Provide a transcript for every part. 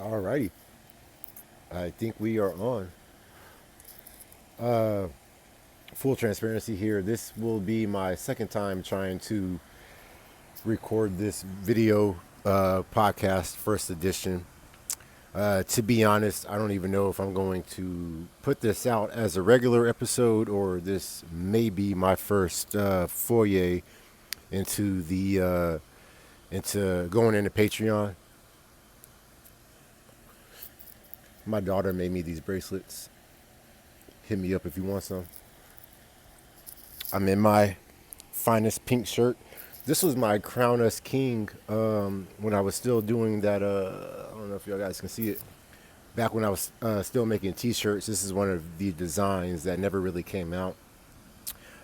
Alrighty. I think we are on. Uh, Full transparency here. This will be my second time trying to record this video podcast, first edition. To be honest, I don't even know if I'm going to put this out as a regular episode or this may be my first foyer into into going into Patreon. My daughter made me these bracelets. Hit me up if you want some. I'm in my finest pink shirt. This was my Crown Us King when I was still doing that. I don't know if y'all guys can see it. Back when I was still making T-shirts, this is one of the designs that never really came out.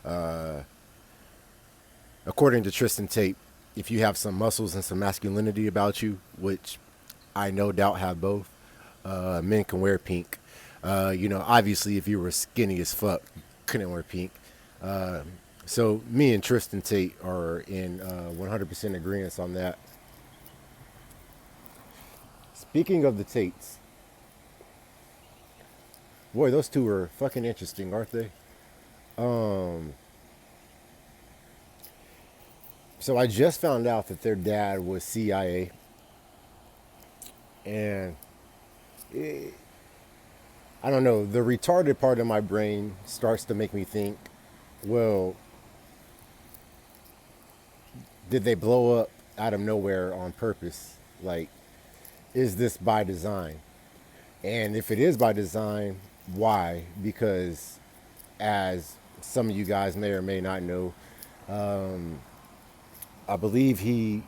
Uh, According to Tristan Tate, if you have some muscles and some masculinity about you, which I no doubt have both, men can wear pink. Obviously, if you were skinny as fuck, you couldn't wear pink. Uh, so me and Tristan Tate are in 100% agreement on that. Speaking of the Tates, boy, those two are fucking interesting, aren't they? Um, so I just found out that their dad was CIA, and it, I don't know. The retarded part of my brain starts to make me think, well, did they blow up out of nowhere on purpose? Like, is this by design? And if it is by design, why? Because, as some of you guys may or may not know, um, I believe he,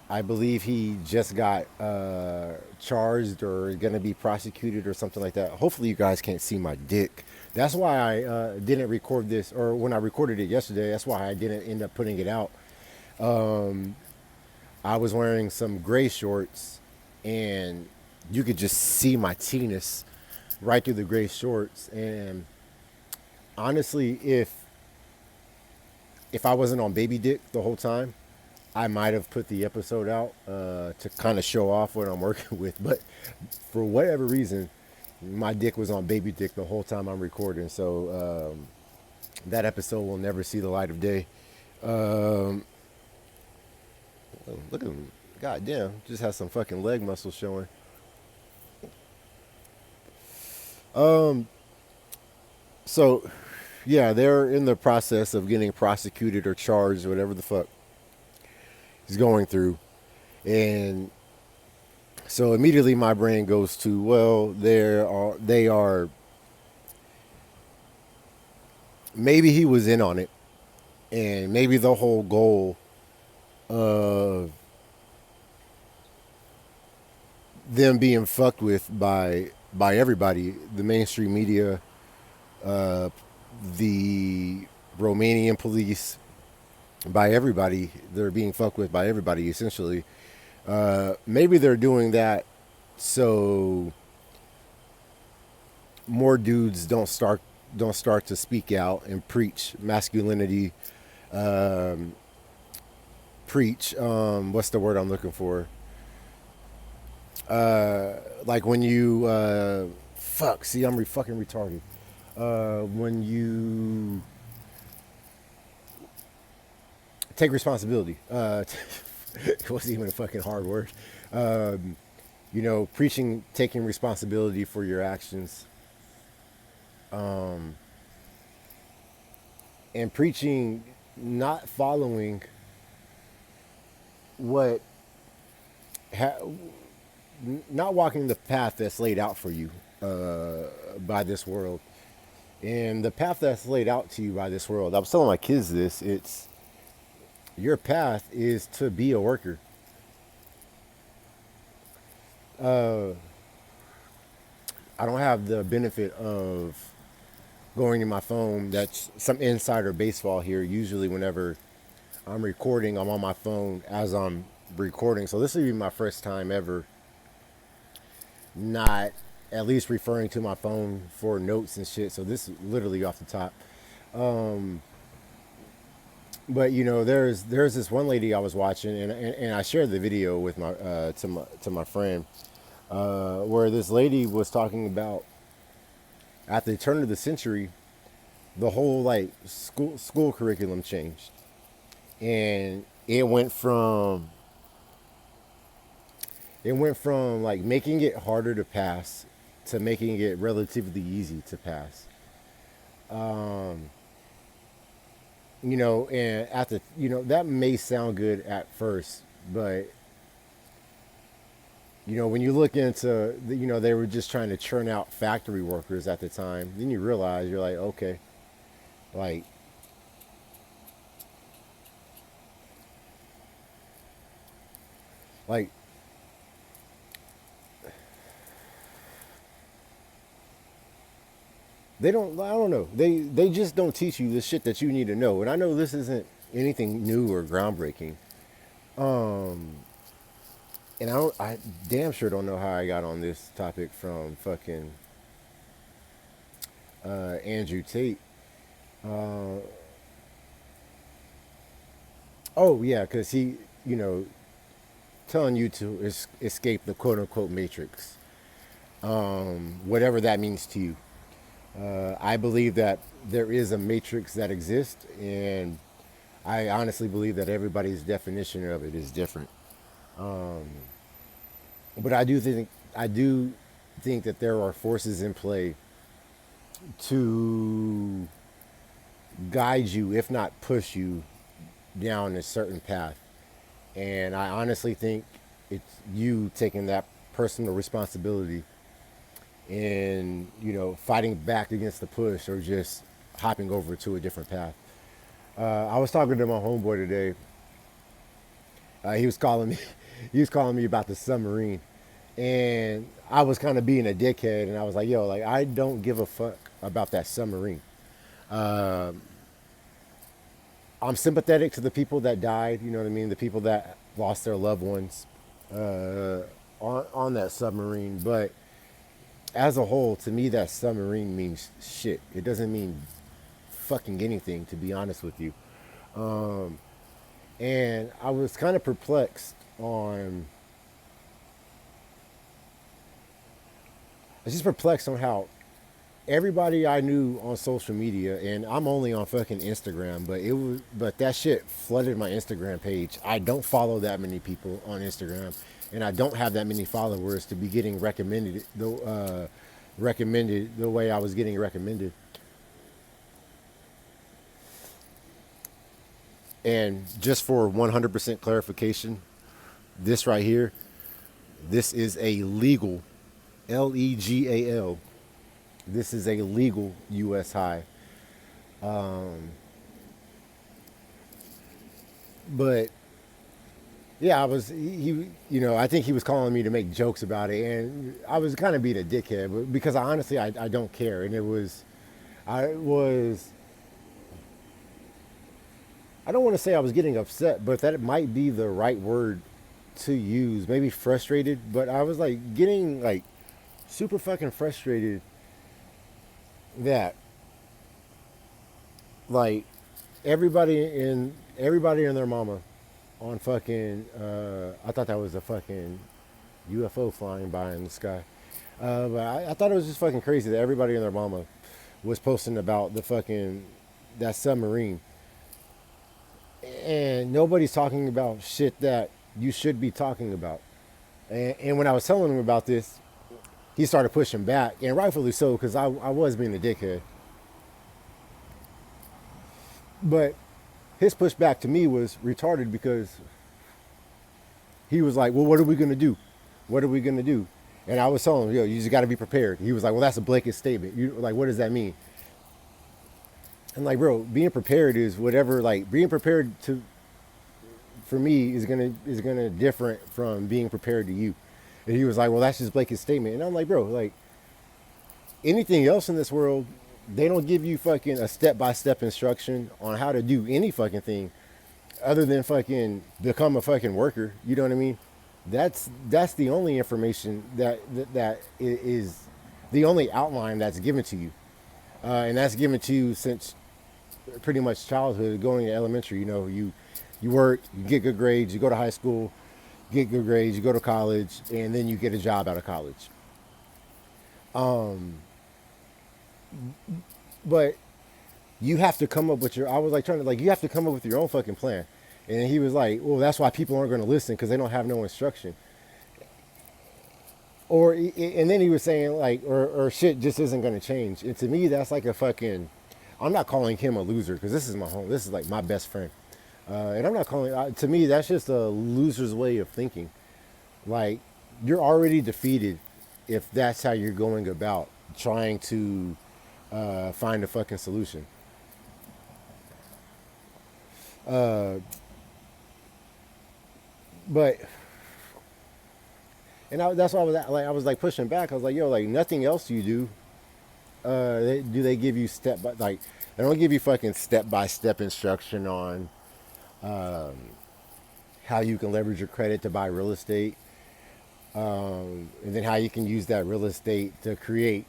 I believe he just got charged or going to be prosecuted or something like that. Hopefully, you guys can't see my dick. That's why I didn't record this, or when I recorded it yesterday, that's why I didn't end up putting it out. Um, I was wearing some gray shorts, and you could just see my teeness right through the gray shorts. And honestly, if I wasn't on baby dick the whole time, I might have put the episode out to kind of show off what I'm working with. But for whatever reason, my dick was on baby dick the whole time I'm recording. So that episode will never see the light of day. Um, Look at him. God damn. Just has some fucking leg muscle showing. Um, so, yeah, they're in the process of getting prosecuted or charged, or whatever the fuck he's going through. And so immediately my brain goes to, well, they are, maybe he was in on it. And maybe the whole goal of them being fucked with by everybody, the mainstream media, uh, the Romanian police, by everybody. They're being fucked with by everybody essentially. Maybe they're doing that so more dudes don't start to speak out and preach masculinity. Um, Preach. What's the word I'm looking for? Like when you fuck. See, I'm fucking retarded. When you take responsibility. It wasn't even a fucking hard word. Um, Preaching, taking responsibility for your actions, um, and preaching, not following what, ha- not walking the path that's laid out for you by this world. And the path that's laid out to you by this world, I was telling my kids this, it's your path is to be a worker. Uh, I don't have the benefit of going to my phone. That's some insider baseball here. Usually, whenever I'm recording, I'm on my phone as I'm recording. So, this will be my first time ever not at least referring to my phone for notes and shit. So, this is literally off the top. Um, But there's this one lady I was watching, and I shared the video with my to my friend, where this lady was talking about at the turn of the century, the whole like school curriculum changed, and it went from like making it harder to pass to making it relatively easy to pass. And at the that may sound good at first, but when you look into they were just trying to churn out factory workers at the time, then you realize you're like, okay, like like they don't, I don't know, they just don't teach you the shit that you need to know. And I know this isn't anything new or groundbreaking. Um, and I damn sure don't know how I got on this topic from fucking Andrew Tate. Uh, oh yeah, because he, you know, telling you to escape the quote unquote matrix, whatever that means to you. I believe that there is a matrix that exists, and I honestly believe that everybody's definition of it is different. But I do think that there are forces in play to guide you, if not push you, down a certain path. And I honestly think it's you taking that personal responsibility and fighting back against the push or just hopping over to a different path. I was talking to my homeboy today. He was calling me. He was calling me about the submarine, and I was kind of being a dickhead, and I was like, "Yo, like I don't give a fuck about that submarine. Uh, I'm sympathetic to the people that died. You know what I mean? The people that lost their loved ones uh, on that submarine. But as a whole, to me, that submarine means shit. It doesn't mean fucking anything, to be honest with you. Um, and I was kind of perplexed on. I was just perplexed on how everybody I knew on social media, and I'm only on fucking Instagram, but that shit flooded my Instagram page. I don't follow that many people on Instagram, and I don't have that many followers to be getting recommended the way I was getting recommended. And just for 100% clarification, this right here, this is a legal, legal. This is a legal U.S. high. Um, but yeah, I think he was calling me to make jokes about it, and I was kind of being a dickhead, but because I don't care, and I was, I don't want to say I was getting upset, but that might be the right word to use. Maybe frustrated, but I was like getting like super fucking frustrated that like everybody and their mama on fucking I thought that was a fucking UFO flying by in the sky. But I thought it was just fucking crazy that everybody and their mama was posting about the fucking that submarine, and nobody's talking about shit that you should be talking about. And when I was telling him about this, he started pushing back, and rightfully so, because I was being a dickhead. But his pushback to me was retarded because he was like, "Well, what are we gonna do? What are we gonna do?" And I was telling him, "Yo, you just got to be prepared." He was like, "Well, that's a blanket statement. You like, what does that mean?" And like, bro, being prepared is whatever. Like, being prepared to for me is gonna different from being prepared to you. And he was like, "Well, that's just blanket statement." And I'm like, "Bro, like anything else in this world, they don't give you fucking a step by step instruction on how to do any fucking thing other than fucking become a fucking worker." You know what I mean? That's the only information that is the only outline that's given to you, and that's given to you since pretty much childhood, going to elementary. You work, you get good grades, you go to high school, you get good grades, you go to college, and then you get a job out of college. But you have to come up with your. I was like trying to like you have to come up with your own fucking plan. And he was like, well, that's why people aren't going to listen because they don't have no instruction. And then he was saying like, or shit just isn't going to change. And to me, that's like a fucking. I'm not calling him a loser because this is my home. This is like my best friend. And I'm not calling. To me, that's just a loser's way of thinking. Like, you're already defeated if that's how you're going about trying to find a fucking solution. But that's why I was like pushing back. I was like, yo, like nothing else you do. They give you step by like they don't give you fucking step by step instruction on how you can leverage your credit to buy real estate, and then how you can use that real estate to create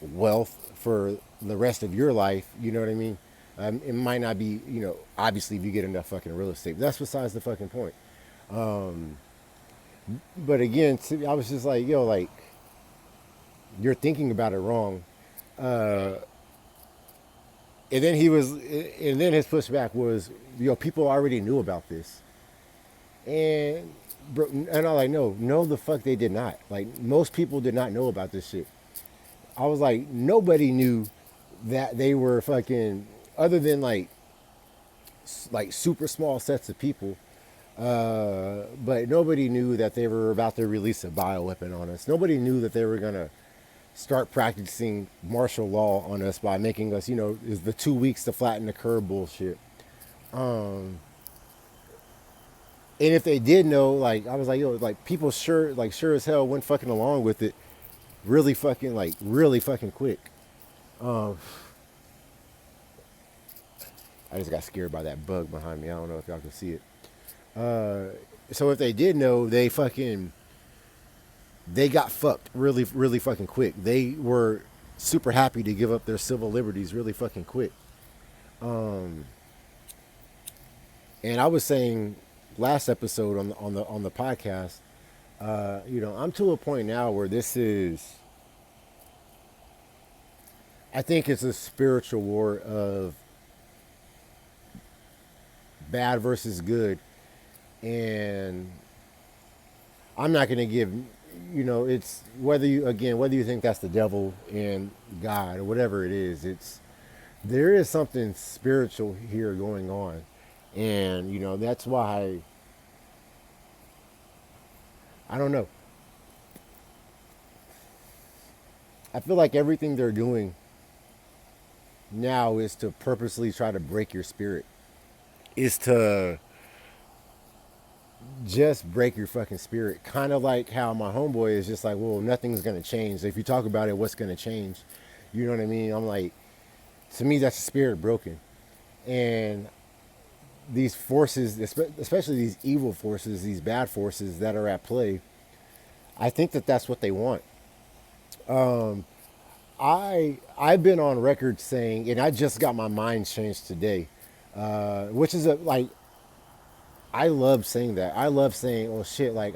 wealth for the rest of your life. You know what I mean? It might not be, obviously if you get enough fucking real estate. But that's besides the fucking point. But again, I was just like, yo, like, you're thinking about it wrong. And then his pushback was, people already knew about this. And, bro, and I'm like, no, the fuck they did not. Like, most people did not know about this shit. I was like, nobody knew that they were fucking, other than like super small sets of people. But nobody knew that they were about to release a bioweapon on us. Nobody knew that they were gonna start practicing martial law on us by making us, is the 2 weeks to flatten the curve bullshit. And if they did know, like, I was like, yo, like people sure as hell went fucking along with it, really fucking quick. Um, I just got scared by that bug behind me. I don't know if y'all can see it. So if they did know, they got fucked really fucking quick. They were super happy to give up their civil liberties really fucking quick. Um, and I was saying last episode on the podcast, I'm to a point now where this is. I think it's a spiritual war of bad versus good, and I'm not going to give, it's whether you think that's the devil and God or whatever it is. There is something spiritual here going on, and that's why I don't know. I feel like everything they're doing now is to purposely try to break your spirit. Is to just break your fucking spirit. Kind of like how my homeboy is just like, well, nothing's going to change. If you talk about it, what's going to change? You know what I mean? I'm like, to me, that's the spirit broken. And these forces, especially these evil forces, these bad forces that are at play, I think that that's what they want. Um, I've been on record saying, and I just got my mind changed today, which is like I love saying that. I love saying, "Oh shit!" Like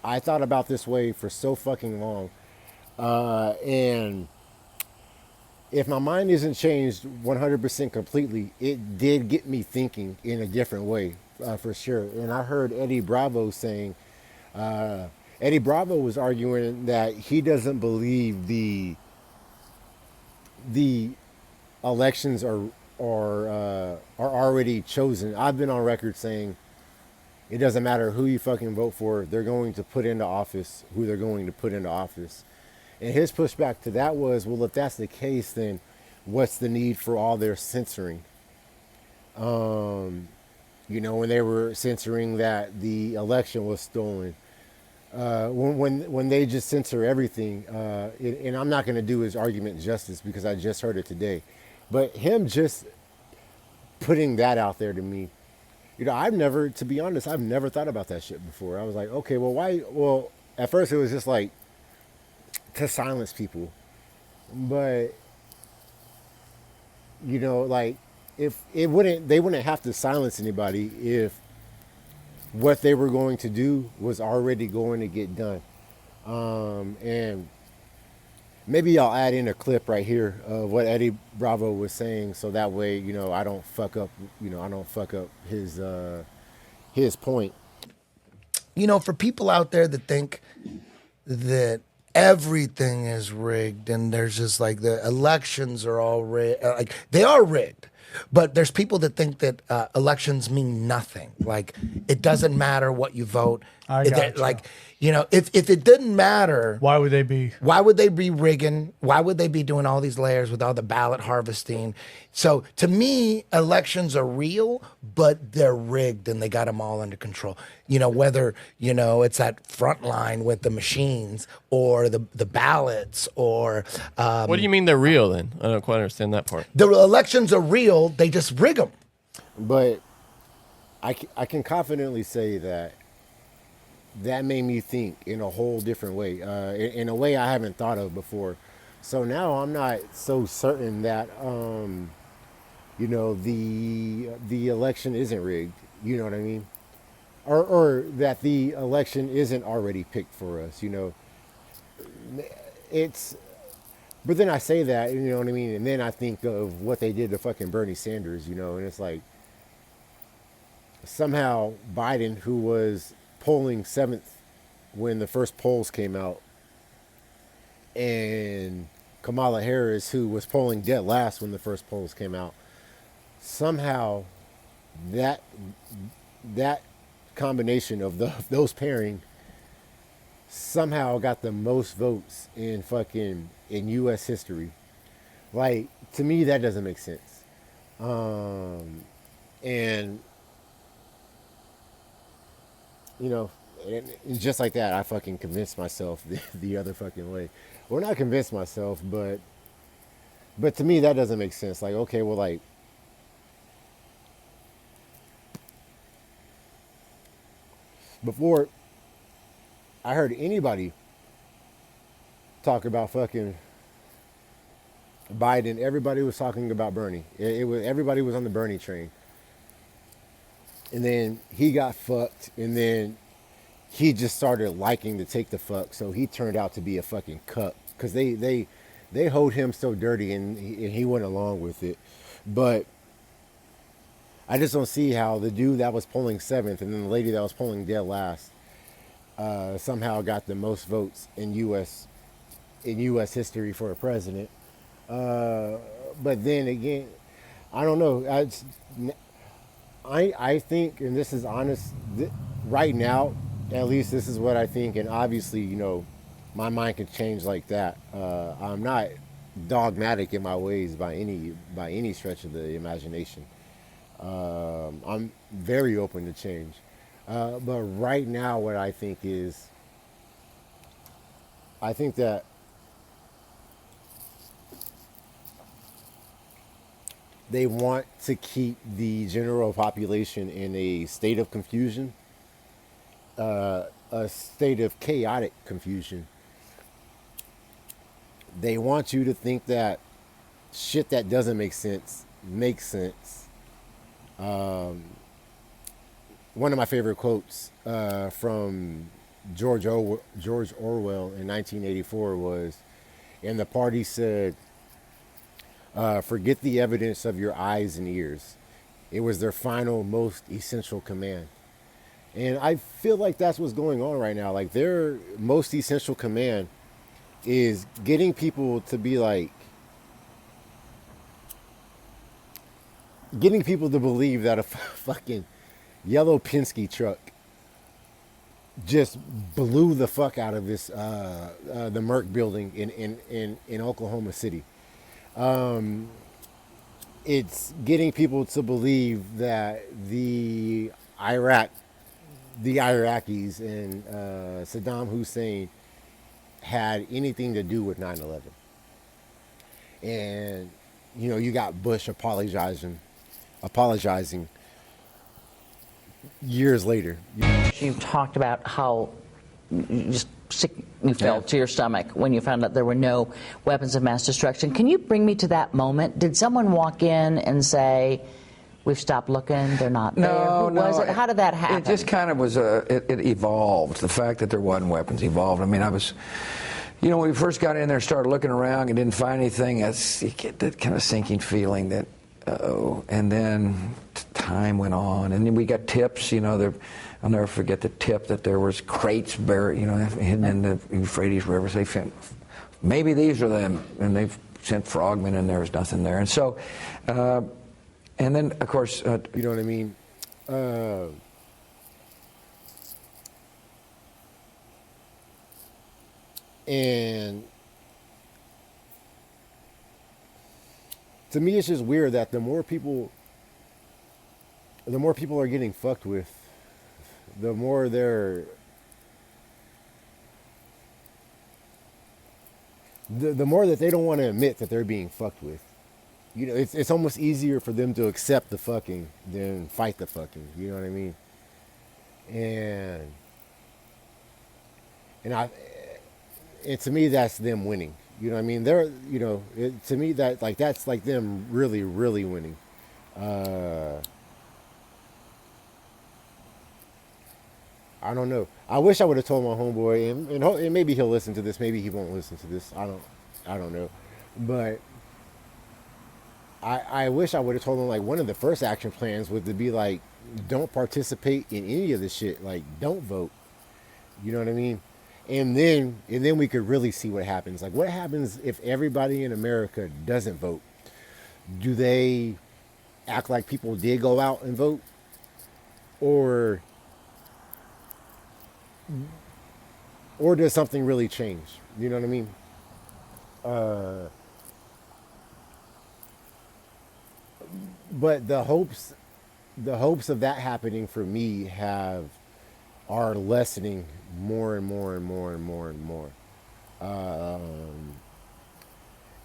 I thought about this way for so fucking long, and if my mind isn't changed 100% completely, it did get me thinking in a different way, for sure. And I heard Eddie Bravo saying, uh, Eddie Bravo was arguing that he doesn't believe the elections are already chosen. I've been on record saying it doesn't matter who you fucking vote for, they're going to put into office who they're going to put into office. And his pushback to that was, well, if that's the case, then what's the need for all their censoring? Um, when they were censoring that the election was stolen, when they just censor everything, and I'm not going to do his argument justice because I just heard it today, but him just putting that out there to me, to be honest, I've never thought about that shit before. I was like, okay, well, why? Well, at first it was just like to silence people, but like if it wouldn't, they wouldn't have to silence anybody if what they were going to do was already going to get done. And maybe I'll add in a clip right here of what Eddie Bravo was saying, so that way, I don't fuck up, his point. For people out there that think that everything is rigged and there's just like the elections are all rigged, like they are rigged. But there's people that think that elections mean nothing. Like it doesn't matter what you vote. Like, if it didn't matter, why would they be? Why would they be rigging? Why would they be doing all these layers with all the ballot harvesting? So to me, elections are real, but they're rigged and they got them all under control. Whether, it's that front line with the machines or the ballots or... what do you mean they're real then? I don't quite understand that part. The elections are real, they just rig them. But I can confidently say that made me think in a whole different way, in a way I haven't thought of before. So now I'm not so certain that, the election isn't rigged. You know what I mean? Or that the election isn't already picked for us. But then I say that, you know what I mean? And then I think of what they did to fucking Bernie Sanders, and it's like somehow Biden, who was polling 7th when the first polls came out, and Kamala Harris, who was polling dead last when the first polls came out, somehow that combination of those pairing somehow got the most votes in U.S. history. Like, to me, that doesn't make sense. And and just like that, I fucking convinced myself the other fucking way. Well, not convinced myself, but to me, that doesn't make sense. Like, okay, well, like, before I heard anybody talk about fucking Biden, everybody was talking about Bernie. Everybody was on the Bernie train. And then he got fucked, and then he just started liking to take the fuck, so he turned out to be a fucking cuck. Because they hold him so dirty, and he went along with it. But I just don't see how the dude that was polling 7th and then the lady that was polling dead last somehow got the most votes in U.S. history for a president. But then again, I don't know. I think, and this is honest, right now, at least this is what I think, and obviously, my mind can change like that. I'm not dogmatic in my ways by any stretch of the imagination. I'm very open to change. But right now, what I think is, I think that they want to keep the general population in a state of confusion, a state of chaotic confusion. They want you to think that shit that doesn't make sense makes sense. One of my favorite quotes from George Orwell in 1984 was, and the party said, forget the evidence of your eyes and ears. It was their final, most essential command. And I feel like that's what's going on right now. Like, their most essential command is getting people to be like, getting people to believe that a fucking yellow Penske truck just blew the fuck out of this the Merck building in Oklahoma City. It's getting people to believe that the Iraqis and Saddam Hussein had anything to do with 9/11. And you got Bush apologizing years later. You've talked about how you just sick you felt to your stomach when you found out there were no weapons of mass destruction. Can you bring me to that moment? Did someone walk in and say, we've stopped looking, they're not there? Who was it? How did that happen? It just kind of was, it evolved. The fact that there wasn't weapons evolved. I mean, you know, when we first got in there, started looking around and didn't find anything, you get that kind of sinking feeling that, uh-oh. And then time went on, and then we got tips, you know, I'll never forget the tip that there was crates buried, you know, hidden in the Euphrates River. So they found, maybe these are them, and they've sent frogmen, and there was nothing there. And so, and then, of course... you know what I mean? And to me, it's just weird that the more people are getting fucked with, the more they're the more that they don't want to admit that they're being fucked with. You know, it's almost easier for them to accept the fucking than fight the fucking. You know what I mean? And to me, that's them winning. You know what I mean? They're, you know, to me that's like them really, really winning. I don't know. I wish I would have told my homeboy, and maybe he'll listen to this. Maybe he won't listen to this. I don't know. But I wish I would have told him, like, one of the first action plans was to be like, don't participate in any of this shit. Like, don't vote. You know what I mean? And then we could really see what happens. Like, what happens if everybody in America doesn't vote? Do they act like people did go out and vote? Or does something really change? You know what I mean? But the hopes of that happening for me are lessening more and more and more and more and more.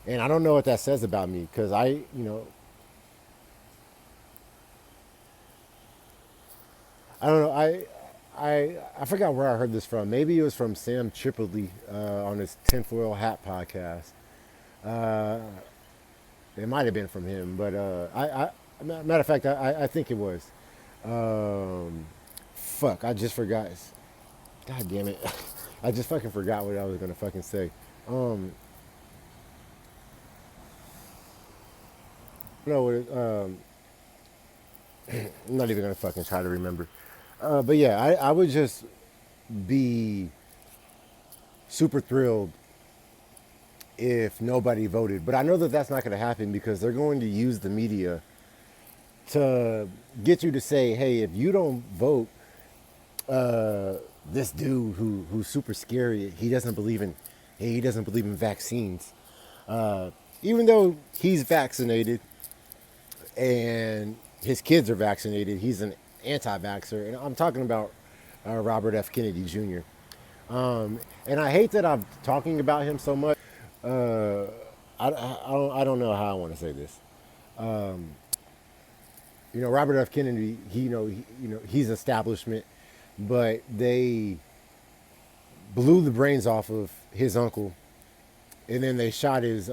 And I don't know what that says about me, because I don't know. I forgot where I heard this from. Maybe it was from Sam Tripoli on his Tinfoil Hat podcast. It might have been from him, but matter of fact, I think it was. Fuck, I just forgot. God damn it. I just fucking forgot what I was gonna fucking say. No, I'm not even gonna fucking try to remember. But yeah, I would just be super thrilled if nobody voted. But I know that that's not going to happen, because they're going to use the media to get you to say, hey, if you don't vote, this dude who's super scary, he doesn't believe in vaccines. Even though he's vaccinated and his kids are vaccinated, he's an anti-vaxxer. And I'm talking about Robert F. Kennedy Jr. And I hate that I'm talking about him so much. I don't know how I want to say this. Robert F. Kennedy, he's establishment, but they blew the brains off of his uncle, and then they shot his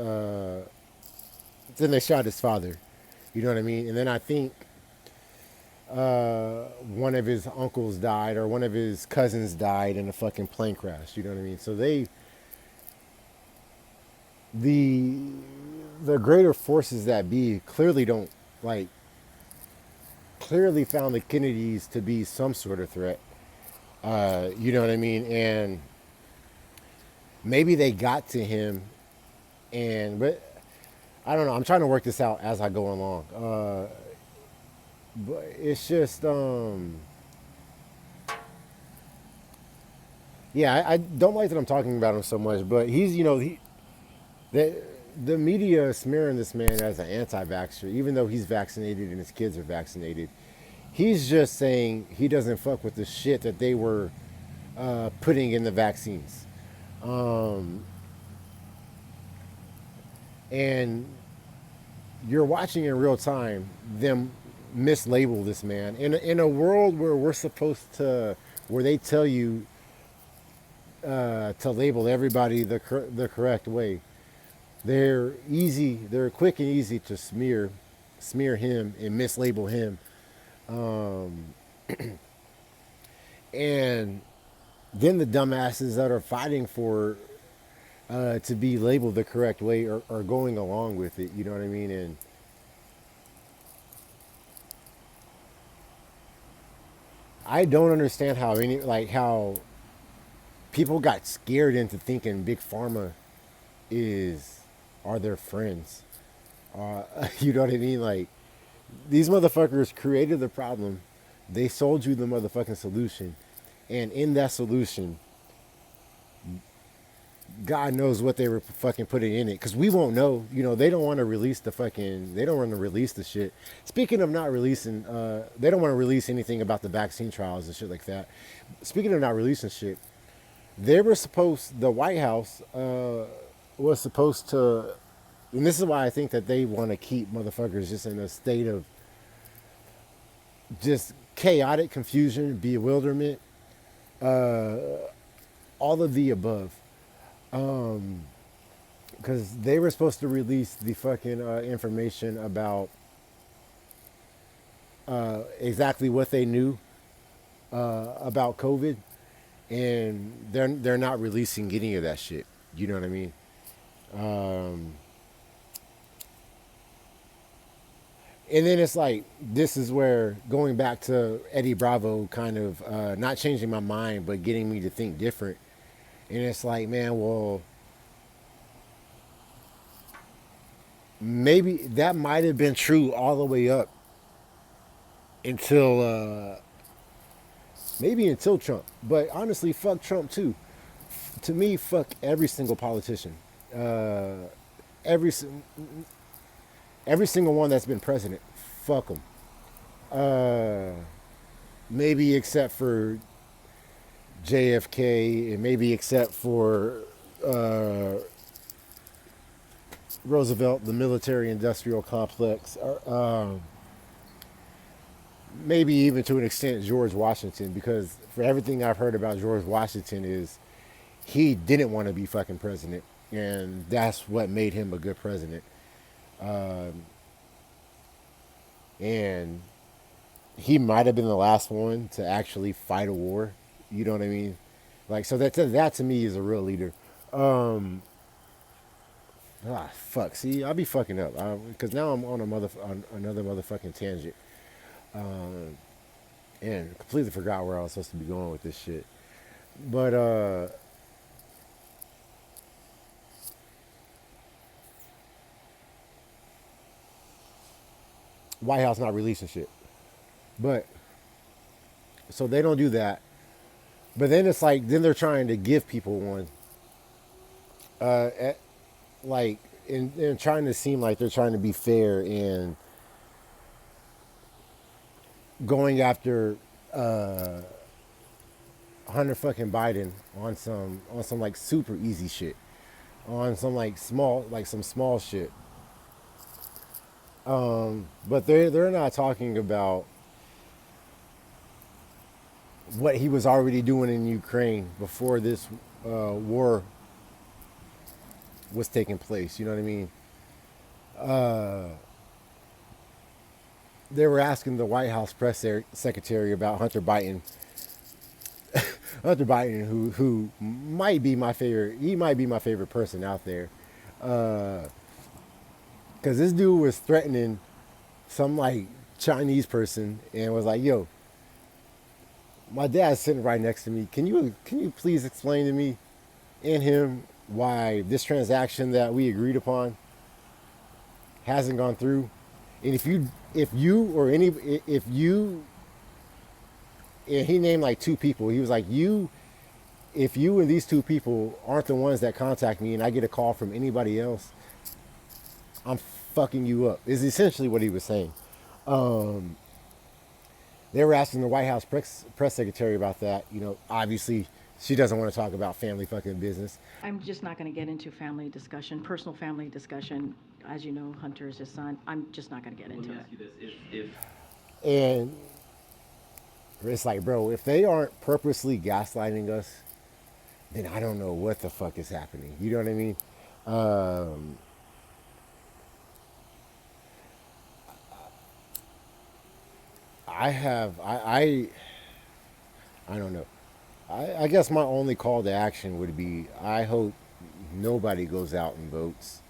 father. You know what I mean? And then I think one of his uncles died, or one of his cousins died in a fucking plane crash. You know what I mean? So the greater forces that be clearly found the Kennedys to be some sort of threat. You know what I mean? And maybe they got to him, but I don't know. I'm trying to work this out as I go along. But it's just, yeah, I don't like that I'm talking about him so much, but he's, the media is smearing this man as an anti-vaxxer, even though he's vaccinated and his kids are vaccinated. He's just saying he doesn't fuck with the shit that they were putting in the vaccines. And you're watching in real time them mislabel this man in a world where we're supposed to, where they tell you to label everybody the correct way. They're easy. They're quick and easy to smear him and mislabel him. And then the dumbasses that are fighting for to be labeled the correct way are going along with it. You know what I mean? And I don't understand how people got scared into thinking big pharma are their friends. You know what I mean? Like, these motherfuckers created the problem. They sold you the motherfucking solution. And in that solution, God knows what they were fucking putting in it. Because we won't know. You know, they don't want to release the shit. Speaking of not releasing, they don't want to release anything about the vaccine trials and shit like that. Speaking of not releasing shit, the White House was supposed to, and this is why I think that they want to keep motherfuckers just in a state of just chaotic confusion, bewilderment, all of the above. Because they were supposed to release the fucking information about exactly what they knew about COVID, and they're not releasing any of that shit. You know what I mean? And then it's like, this is where going back to Eddie Bravo kind of not changing my mind, but getting me to think different. And it's like, man, well, maybe that might have been true all the way up until Trump. But honestly, fuck Trump too. To me, fuck every single politician. Every single one that's been president. Fuck them. Maybe except for JFK, and maybe except for Roosevelt, the military-industrial complex, maybe even to an extent George Washington, because for everything I've heard about George Washington is he didn't want to be fucking president, and that's what made him a good president. And he might have been the last one to actually fight a war. You know what I mean? Like, so that to me is a real leader. Fuck. See, I'll be fucking up because now I'm on another motherfucking tangent, and completely forgot where I was supposed to be going with this shit. But White House not releasing shit, but so they don't do that. But then it's like, then they're trying to give people one, like, and trying to seem like they're trying to be fair and going after Hunter fucking Biden on some like super easy shit, on some like some small shit. But they're not talking about what he was already doing in Ukraine before this war was taking place. You know what I mean? They were asking the White House press secretary about Hunter Biden. Hunter Biden, who might be my favorite. He might be my favorite person out there. Because this dude was threatening some like Chinese person and was like, yo, my dad's sitting right next to me. Can you please explain to me and him why this transaction that we agreed upon hasn't gone through? And if you and he named like two people. He was like, if you and these two people aren't the ones that contact me and I get a call from anybody else, I'm fucking you up, is essentially what he was saying. They were asking the White House press secretary about that. You know, obviously she doesn't want to talk about family fucking business. I'm just not going to get into family discussion, personal family discussion. As you know, Hunter is his son. I'm just not going to get into it. Let me ask you this. And it's like, bro, if they aren't purposely gaslighting us then I don't know what the fuck is happening. You know what I mean? I don't know. I guess my only call to action would be I hope nobody goes out and votes.